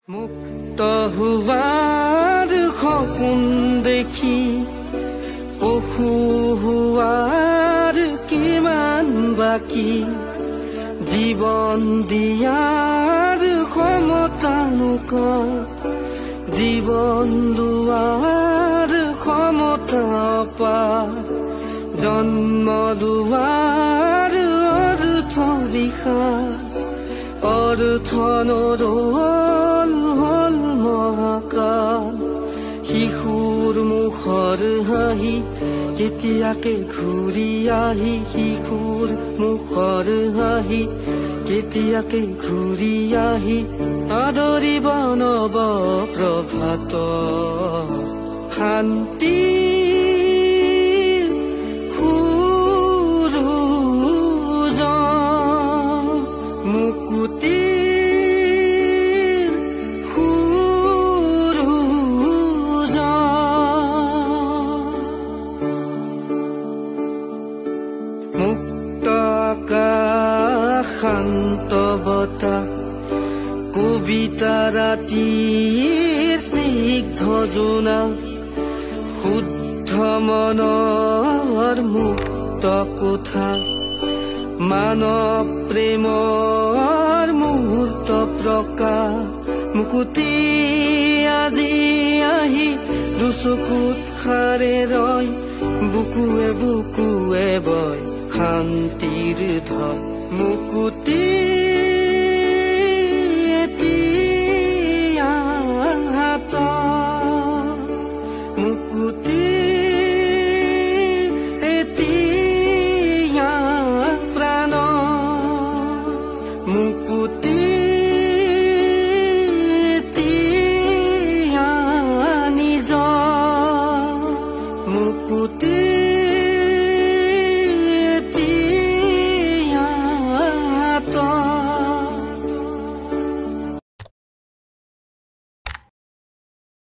মুক্ত হোৱাৰ সপোন দেখি পশু হোৱাৰ কিমান বাকী জীৱন দিয়াৰ ক্ষমতা নোকৰ জীৱন লোৱাৰ ক্ষমতা পাৰ জন্ম লোৱাৰ অৰ্থ বিশাল অৰ্থ নৰল হল মহাকাল শিশুৰ মুখৰ হাঁহি কেতিয়াকে ঘূৰি আহি শিশুৰ মুখৰ হাঁহি কেতিয়াকে ঘূৰি আহি আদৰিব নৱ প্ৰভাত শান্তি শান্ত বতাহ কবিতা ৰাতিৰ স্নিগ্ধ জোনা শুদ্ধ মনৰ মুক্ত কোঠা মানৱ প্ৰেমৰ মুহূৰ্ত প্ৰকাশ মুকুতি আজি আহি দুচকুত খাৰে ৰয় বুকুৱে বুকুৱে বয় শান্তিৰ ধয় মুকুতি এতিয়া হাতত মুকুতি এতিয়া প্ৰাণ মুকুতি